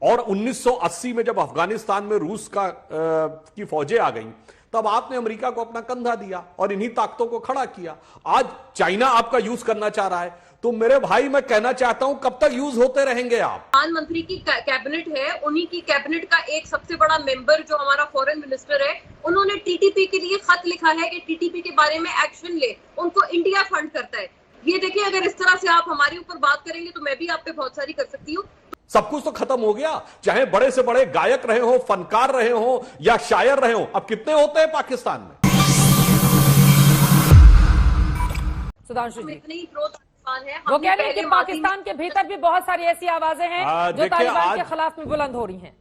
और 1980 में जब अफगानिस्तान में रूस की फौजें आ गईं, तब आपने अमेरिका को अपना कंधा दिया और इन्हीं ताकतों को खड़ा किया। आज चाइना आपका यूज करना चाह रहा है, तो मेरे भाई मैं कहना चाहता हूं, कब तक यूज होते रहेंगे आप? प्रधानमंत्री की कैबिनेट है, उन्हीं की कैबिनेट का एक सबसे बड़ा मेंबर जो हमारा फॉरेन मिनिस्टर है, उन्होंने टीटीपी के लिए खत लिखा है कि टीटीपी के बारे में एक्शन ले, उनको इंडिया फंड करता है। ये देखिए, अगर इस तरह से आप हमारे ऊपर बात करेंगे तो मैं भी आप पे बहुत सारी कर सकती हूँ। सब कुछ तो खत्म हो गया, चाहे बड़े से बड़े गायक रहे हो, फनकार रहे हो या शायर रहे हो। अब कितने होते हैं पाकिस्तान में? सुधांशु जी, इतने ही प्रो तालिबान है। वो कह रहे हैं कि पाकिस्तान के भीतर भी बहुत सारी ऐसी आवाजें हैं जो तालिबान के खिलाफ में बुलंद हो रही हैं।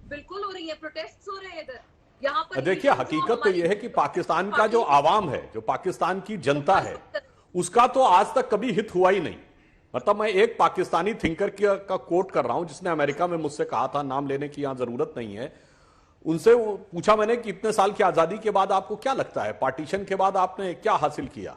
बिल्कुल हो रही है, प्रोटेस्ट हो रहे हैं इधर। यहाँ पर देखिए, हकीकत तो यह है कि पाकिस्तान का जो आवाम है, जो पाकिस्तान की जनता है, उसका तो आज तक कभी हित हुआ ही नहीं। मतलब मैं एक पाकिस्तानी थिंकर का कोट कर रहा हूं, जिसने अमेरिका में मुझसे कहा था, नाम लेने की यहां जरूरत नहीं है। उनसे पूछा मैंने कि इतने साल की आजादी के बाद आपको क्या लगता है, पार्टीशन के बाद आपने क्या हासिल किया?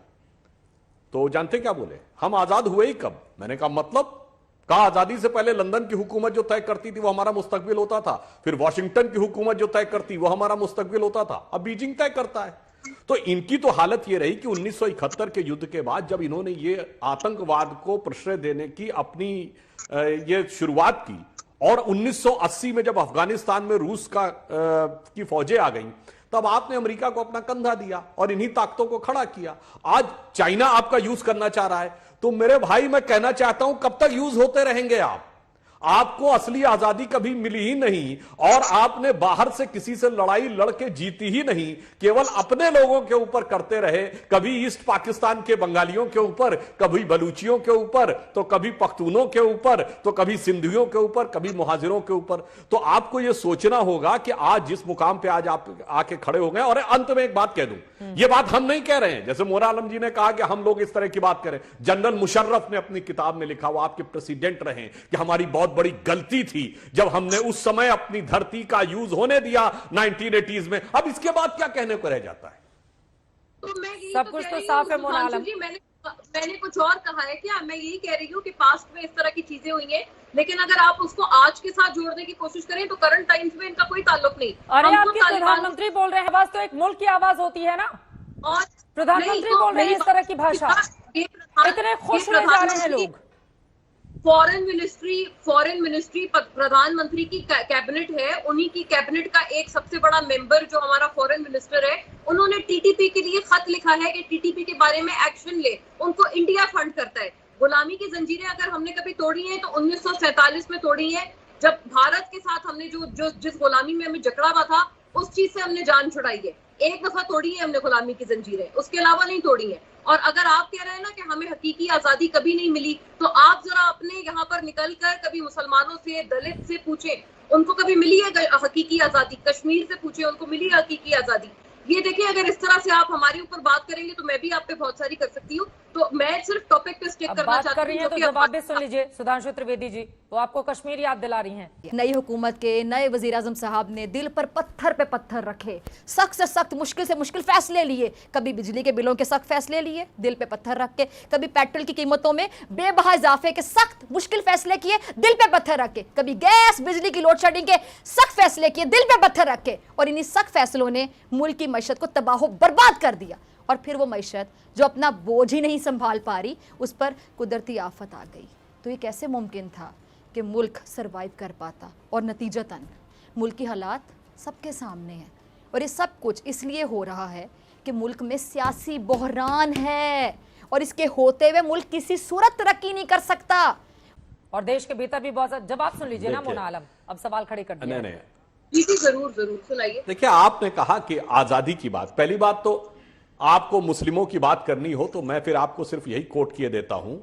तो जानते क्या बोले? हम आजाद हुए ही कब? मैंने कहा मतलब? कहा आजादी से पहले लंदन की हुकूमत जो तय करती थी वो हमारा मुस्तकबिल होता था, फिर वॉशिंगटन की हुकूमत जो तय करती वो हमारा मुस्तकबिल होता था, अब बीजिंग तय करता है। तो इनकी तो हालत ये रही कि 1971 के युद्ध के बाद जब इन्होंने ये आतंकवाद को प्रश्रय देने की अपनी ये शुरुआत की, और 1980 में जब अफगानिस्तान में रूस की फौजें आ गईं, तब आपने अमेरिका को अपना कंधा दिया और इन्हीं ताकतों को खड़ा किया। आज चाइना आपका यूज करना चाह रहा है, तो मेरे भाई मैं कहना चाहता हूं, कब तक यूज होते रहेंगे आप? आपको असली आजादी कभी मिली ही नहीं, और आपने बाहर से किसी से लड़ाई लड़के जीती ही नहीं, केवल अपने लोगों के ऊपर करते रहे। कभी ईस्ट पाकिस्तान के बंगालियों के ऊपर, कभी बलूचियों के ऊपर, तो कभी पख्तूनों के ऊपर, तो कभी सिंधियों के ऊपर, कभी मुहाजिरों के ऊपर। तो आपको यह सोचना होगा कि आज जिस मुकाम पे आज आप आके खड़े हो गए। और अंत में एक बात कह दूं, यह बात हम नहीं कह रहे हैं, जैसे मोरा आलम जी ने कहा कि हम लोग इस तरह की बात करें। जनरल मुशर्रफ ने अपनी किताब में लिखा, वो आपके प्रेसिडेंट रहे, कि हमारी बहुत बड़ी गलती थी जब हमने उस समय अपनी धरती का यूज होने दिया 1980s में। अब इसके बाद क्या कहने को रह जाता है? तो मैं सब कुछ तो साफ है मोना आलम। मैंने कुछ और कहा है क्या? मैं यही कह रही हूँ कि पास्ट में इस तरह की चीजें हुई हैं, लेकिन अगर आप उसको आज के साथ जोड़ने की कोशिश करें तो करंट टाइम्स में इनका कोई ताल्लुक नहीं। अरे आपके प्रधानमंत्री बोल रहे हैं, आवाज तो एक मुल्क की आवाज होती है ना, और प्रधानमंत्री बोल रहे हैं इस तरह की भाषा, इतने खुश हो जा रहे हैं लोग। फॉरेन मिनिस्ट्री प्रधानमंत्री की कैबिनेट है, उन्हीं की कैबिनेट का एक सबसे बड़ा मेंबर जो हमारा फॉरेन मिनिस्टर है, उन्होंने टीटीपी के लिए खत लिखा है कि टीटीपी के बारे में एक्शन ले, उनको इंडिया फंड करता है। गुलामी की जंजीरें अगर हमने कभी तोड़ी हैं तो 1947 में तोड़ी है, जब भारत के साथ हमने जिस गुलामी में हमें जकड़ा हुआ था, उस चीज से हमने जान छुड़ाई है। एक दफा तोड़ी है हमने गुलामी की जंजीरें, उसके अलावा नहीं तोड़ी है। और अगर आप कह रहे हैं ना कि हमें हकीकी आजादी कभी नहीं मिली, तो आप जरा अपने यहाँ पर निकलकर कभी मुसलमानों से, दलित से पूछें, उनको कभी मिली है हकीकी आजादी? कश्मीर से पूछें, उनको मिली है हकीकी आजादी? ये देखिए, अगर इस तरह से आप हमारे ऊपर बात करेंगे तो मैं भी आप पे बहुत सारी कर सकती हूँ। तो मैं सिर्फ टॉपिक पे स्टिक करना चाहती हूँ। तो जवाब भी सुन लीजिए सुधांशु त्रिवेदी जी, वो आपको कश्मीर याद दिला रही हैं। नई हुकूमत के नए वजीर आजम साहब ने दिल पर पत्थर पे पत्थर रखे, सख्त से सख्त, मुश्किल से मुश्किल फैसले लिए। कभी बिजली के बिलों के सख्त फैसले लिए दिल पे पत्थर रख के, कभी पेट्रोल की कीमतों में बेबहा इजाफे के सख्त मुश्किल फैसले किए दिल पे पत्थर रख के, कभी गैस बिजली की लोड शेडिंग के सख्त फैसले किए दिल पे पत्थर रख के। और इन्हीं सख्त फैसलों ने मुल्क की मईशत को तबाह बर्बाद कर दिया। और फिर वो मईशत जो अपना बोझ ही नहीं संभाल पा रही, उस पर कुदरती आफत आ गई। तो ये कैसे मुमकिन था कि मुल्क सरवाइव कर पाता? और नतीजतन मुल्क की हालात सबके सामने हैं। और ये सब कुछ इसलिए हो रहा है कि मुल्क में सियासी बहरान है, और इसके होते हुए मुल्क किसी सूरत तरक्की नहीं कर सकता। और देश के भीतर भी बहुत। जवाब सुन लीजिए ना मोना आलम, अब सवाल खड़े कर दिया। जरूर सुनाइए। देखिए, आपने कहा कि आजादी की बात, पहली बात तो आपको मुस्लिमों की बात करनी हो तो मैं फिर आपको सिर्फ यही कोट किए देता हूं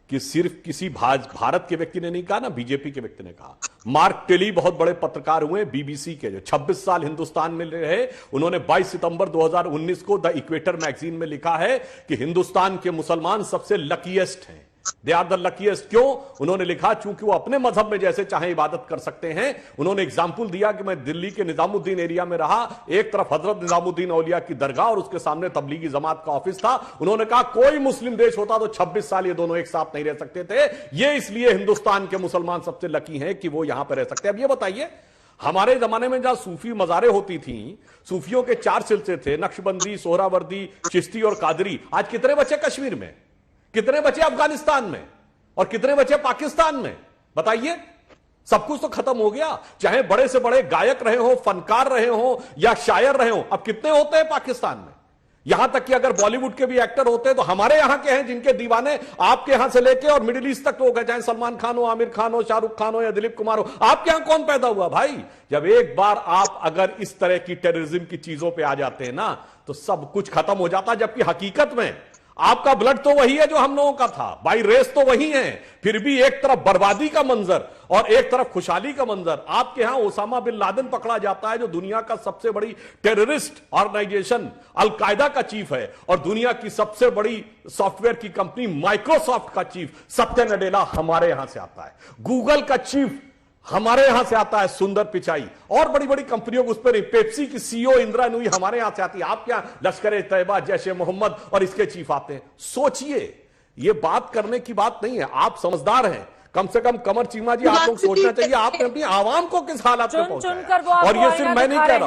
कि सिर्फ किसी भारत के व्यक्ति ने नहीं कहा ना, बीजेपी के व्यक्ति ने कहा। मार्क टेली बहुत बड़े पत्रकार हुए बीबीसी के, जो 26 साल हिंदुस्तान में रहे, उन्होंने 22 सितंबर 2019 को द इक्वेटर मैगजीन में लिखा है कि हिंदुस्तान के मुसलमान सबसे लकीएस्ट हैं। They are the luckiest. क्यों? उन्होंने लिखा चूंकि वो अपने मजहब में जैसे चाहे इबादत कर सकते हैं। उन्होंने एग्जाम्पल दिया कि मैं दिल्ली के निजामुद्दीन एरिया में रहा, एक तरफ हजरत निजामुद्दीन औलिया की दरगाह और उसके सामने तबलीगी जमात का ऑफिस था। उन्होंने कहा कोई मुस्लिम देश होता तो 26 साल ये दोनों एक साथ नहीं रह सकते थे। ये इसलिए हिंदुस्तान के मुसलमान सबसे लकी हैं कि वो यहां पर रह सकते हैं। अब ये बताइए, हमारे जमाने में जहां सूफी मजारे होती थी, सूफियों के 4 सिलसिले थे, नक्शबंदी, सोहरावर्दी, चिश्ती और कादरी। आज कितने बचे कश्मीर में, कितने बचे अफगानिस्तान में और कितने बचे पाकिस्तान में? बताइए। सब कुछ तो खत्म हो गया। चाहे बड़े से बड़े गायक रहे हो, फनकार रहे हो या शायर रहे हो, अब कितने होते हैं पाकिस्तान में? यहां तक कि अगर बॉलीवुड के भी एक्टर होते हैं तो हमारे यहां के हैं जिनके दीवाने आपके यहां से लेके और मिडिल ईस्ट तक लोग हैं, चाहे सलमान खान हो, आमिर खान हो, शाहरुख खान हो या दिलीप कुमार हो। आपके यहां कौन पैदा हुआ भाई? जब एक बार आप अगर इस तरह की टेररिज्म की चीजों पे आ जाते हैं ना, तो सब कुछ खत्म हो जाता। जबकि हकीकत में आपका ब्लड तो वही है जो हम लोगों का था, बाई रेस तो वही है, फिर भी एक तरफ बर्बादी का मंजर और एक तरफ खुशहाली का मंजर। आपके यहां ओसामा बिन लादेन पकड़ा जाता है जो दुनिया का सबसे बड़ी टेररिस्ट ऑर्गेनाइजेशन अलकायदा का चीफ है, और दुनिया की सबसे बड़ी सॉफ्टवेयर की कंपनी माइक्रोसॉफ्ट का चीफ सत्य नडेला हमारे यहां से आता है, गूगल का चीफ हमारे यहां से आता है सुंदर पिचाई, और बड़ी बड़ी कंपनियों को उस पर, पेप्सी की सीईओ इंदिरा नूई हमारे यहां से आती है। आप क्या लश्कर तैयबा, जैश ए मोहम्मद और इसके चीफ आते हैं? सोचिए, ये बात करने की बात नहीं है। आप समझदार हैं, कम से कम कमर चीमा जी, आप लोग सोचना चाहिए आपने अपनी आवाम को किस हालात में पहुंचाया। और ये सिर्फ मैं नहीं कह रहा।